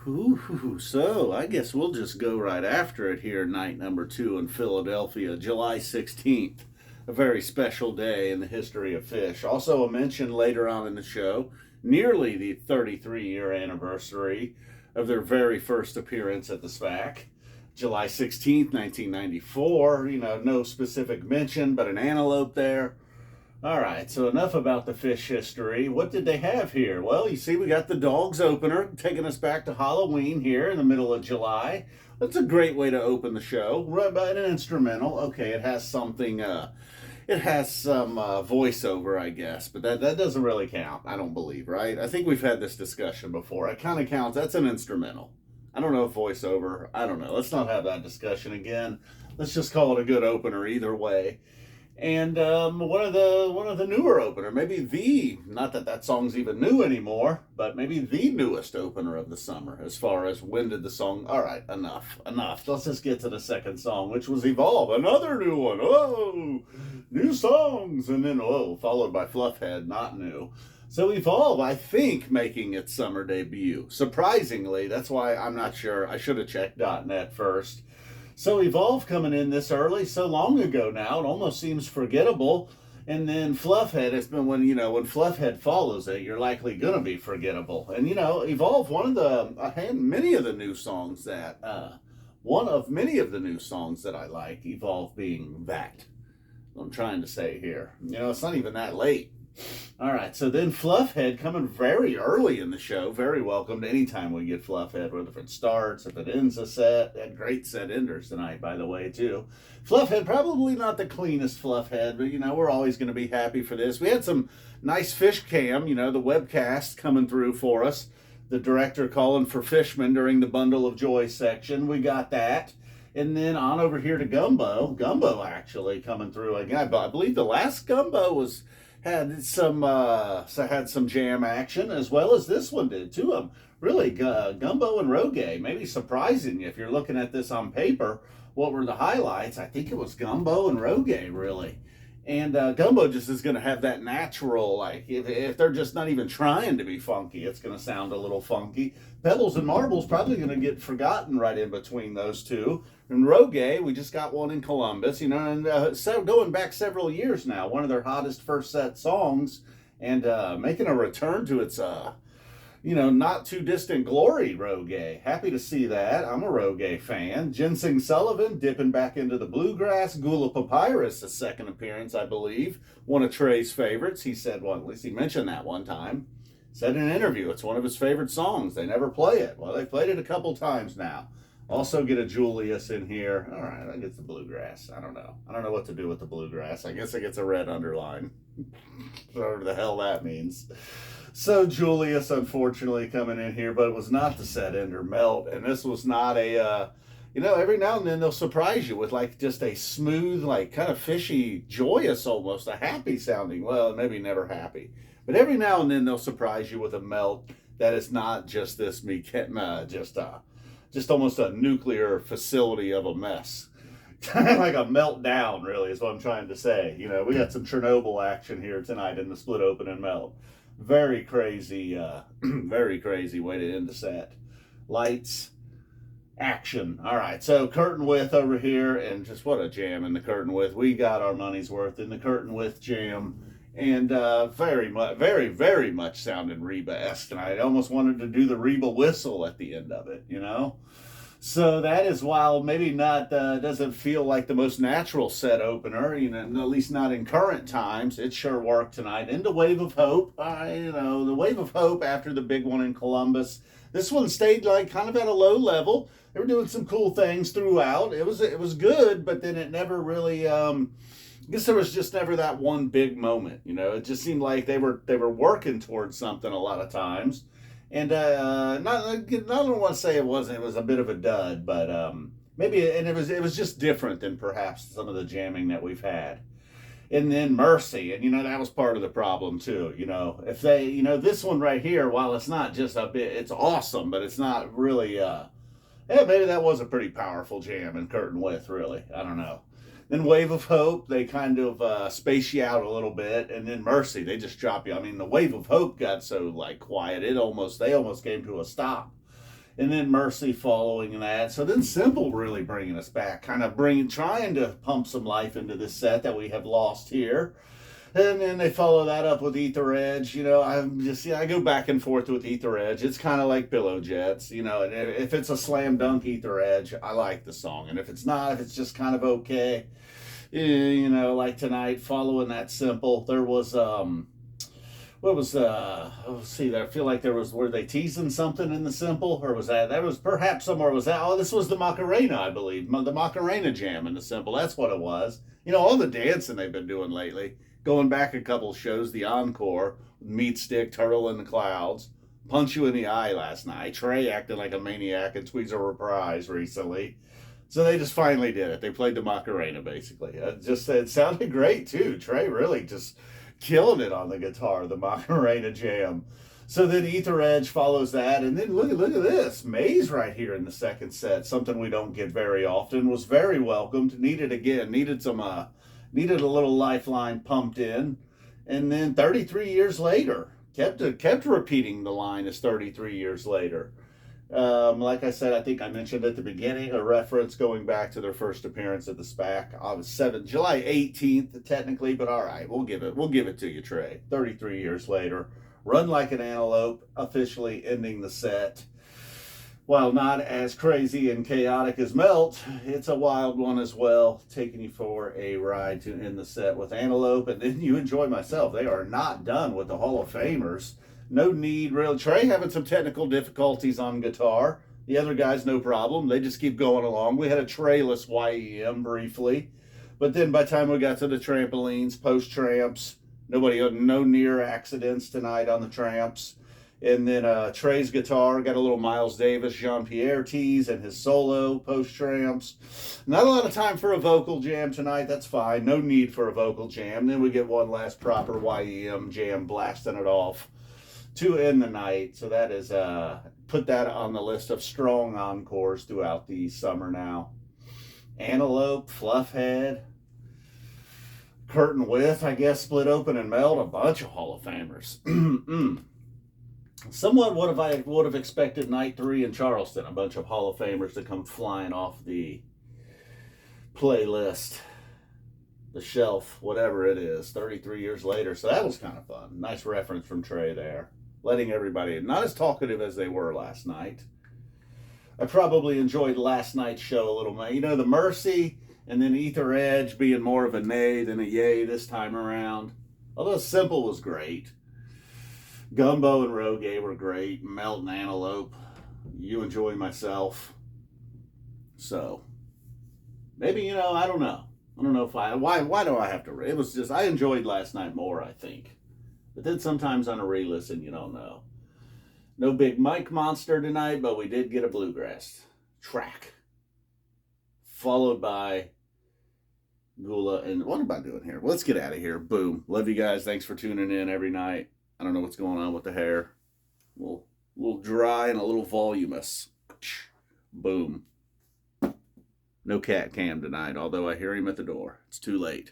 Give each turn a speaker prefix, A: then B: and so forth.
A: Ooh, so I guess we'll just go right after it here, night number 2 in Philadelphia, July 16th. A very special day in the history of Phish. Also, a mention later on in the show, nearly the 33-year anniversary of their very first appearance at the SPAC. July 16th, 1994. No specific mention, but an antelope there. All right, so enough about the Phish history. What did they have here? Well, you see, we got the Dogs opener taking us back to Halloween here in the middle of July. That's a great way to open the show. Right by an instrumental. Okay, it has something. It has some voiceover, I guess, but that doesn't really count. I don't believe, right? I think we've had this discussion before. It kind of counts. That's an instrumental. I don't know if voiceover. I don't know. Let's not have that discussion again. Let's just call it a good opener either way. And one of the newer opener, maybe the, not that that song's even new anymore, but maybe the newest opener of the summer as far as when did the song. All right, enough. Let's just get to the second song, which was Evolve, another new one. Oh, new songs, and then followed by Fluffhead, not new. So Evolve, I think, making its summer debut. Surprisingly, that's why I'm not sure. I should have checked .net first. So Evolve coming in this early, so long ago now, it almost seems forgettable. And then Fluffhead, it's been when Fluffhead follows it, you're likely going to be forgettable. And, Evolve, one of many of the new songs that I like, Evolve being that. I'm trying to say here. It's not even that late. All right, so then Fluffhead coming very early in the show. Very welcomed anytime we get Fluffhead, whether if it starts, if it ends a set. Had great set enders tonight, by the way, too. Fluffhead, probably not the cleanest Fluffhead, but, we're always going to be happy for this. We had some nice Phish cam, the webcast coming through for us. The director calling for Fishman during the Bundle of Joy section. We got that. And then on over here to Gumbo. Gumbo actually coming through again. I believe the last Gumbo had some jam action, as well as this one did too. Really, Gumbo and Roggae, maybe surprising if you're looking at this on paper. What were the highlights? I think it was Gumbo and Roggae, really. And Gumbo just is going to have that natural, like, if they're just not even trying to be funky, it's going to sound a little funky. Pebbles and Marbles probably going to get forgotten right in between those two. And Roggae, we just got one in Columbus, and going back several years now, one of their hottest first set songs, and making a return to its, not too distant glory, Roggae. Happy to see that. I'm a Roggae fan. Ginseng Sullivan dipping back into the bluegrass. Guelah Papyrus, a second appearance, I believe. One of Trey's favorites. He said, well, at least he mentioned that one time. Said in an interview, it's one of his favorite songs. They never play it. Well, they played it a couple times now. Also get a Julius in here. All right, I get the bluegrass. I don't know what to do with the bluegrass. I guess it gets a red underline. Whatever the hell that means. So Julius, unfortunately, coming in here, but it was not the set ender Melt, and this was not a, every now and then they'll surprise you with like just a smooth, like kind of fishy, joyous almost, a happy sounding, well, maybe never happy, but every now and then they'll surprise you with a Melt that is not just this just almost a nuclear facility of a mess. Kind of like a meltdown, really, is what I'm trying to say. We got some Chernobyl action here tonight in the split open and melt. Very crazy way to end the set. Lights, action. All right, so curtain width over here, and just what a jam in the curtain width. We got our money's worth in the curtain width jam, and very much sounding Reba-esque. And I almost wanted to do the Reba whistle at the end of it, So that is, while maybe not doesn't feel like the most natural set opener, at least not in current times, it sure worked tonight. Into Wave of Hope, the Wave of Hope after the big one in Columbus. This one stayed like kind of at a low level. They were doing some cool things throughout. It was good, but then it never really. I guess there was just never that one big moment. It just seemed like they were working towards something a lot of times. And I don't want to say it was a bit of a dud, but maybe, and it was just different than perhaps some of the jamming that we've had. And then Mercy, and that was part of the problem too. If they, this one right here, while it's not just a bit, it's awesome, but it's not really. Maybe that was a pretty powerful jam in curtain width, really. I don't know. Then Wave of Hope, they kind of space you out a little bit. And then Mercy, they just drop you. I mean, the Wave of Hope got so, like, quiet, they almost came to a stop. And then Mercy following that. So then Simple really bringing us back, kind of trying to pump some life into this set that we have lost here. And then they follow that up with Ether Edge. I go back and forth with Ether Edge. It's kind of like Pillow Jets, and if it's a slam dunk Ether Edge, I like the song. And if it's not, if it's just kind of okay, like tonight, following that Simple, there was, what was, let's see there, I feel like were they teasing something in the Simple? Or that was perhaps somewhere this was the Macarena, I believe. The Macarena jam in the Simple, that's what it was. All the dancing they've been doing lately. Going back a couple shows, the encore, Meat Stick, Turtle in the Clouds, Punch You in the Eye last night. Trey acted like a maniac and Squeeze a Reprise recently. So they just finally did it. They played the Macarena, basically. It sounded great, too. Trey really just killing it on the guitar, the Macarena jam. So then Ether Edge follows that. And then look at this. Maze right here in the second set. Something we don't get very often. Was very welcomed. Needed a little lifeline pumped in. And then 33 years later, kept repeating the line as 33 years later. Like I said, I think I mentioned at the beginning, a reference going back to their first appearance at the SPAC on July 18th, technically, but all right, we'll give it to you, Trey. 33 years later, Run Like an Antelope, officially ending the set. While not as crazy and chaotic as Melt, it's a wild one as well, taking you for a ride to end the set with Antelope, and then You Enjoy Myself. They are not done with the Hall of Famers. No need, really. Trey having some technical difficulties on guitar. The other guys, no problem. They just keep going along. We had a Treyless YEM briefly, but then by the time we got to the trampolines, post-tramps, no near accidents tonight on the tramps. And then Trey's guitar got a little Miles Davis, Jean-Pierre tease and his solo post-tramps. Not a lot of time for a vocal jam tonight. That's fine. No need for a vocal jam. Then we get one last proper YEM jam blasting it off to end the night. So that is, put that on the list of strong encores throughout the summer now. Antelope, Fluffhead, Curtain Width, I guess, Split Open and Melt, a bunch of Hall of Famers. Somewhat what I would have expected night 3 in Charleston, a bunch of Hall of Famers to come flying off the playlist, the shelf, whatever it is, 33 years later. So that was kind of fun. Nice reference from Trey there. Letting everybody, not as talkative as they were last night. I probably enjoyed last night's show a little more. The Mercy and then Ether Edge being more of a nay than a yay this time around. Although Simple was great. Gumbo and Roggae were great. Melt and Antelope. You Enjoy Myself. So, maybe, I don't know. I don't know if why do I have to, it was just, I enjoyed last night more, I think. But then sometimes on a re-listen, you don't know. No big mic monster tonight, but we did get a bluegrass track. Followed by Guelah. And what am I doing here? Let's get out of here. Boom. Love you guys. Thanks for tuning in every night. I don't know what's going on with the hair. A little dry and a little voluminous. Boom. No cat cam tonight, although I hear him at the door. It's too late.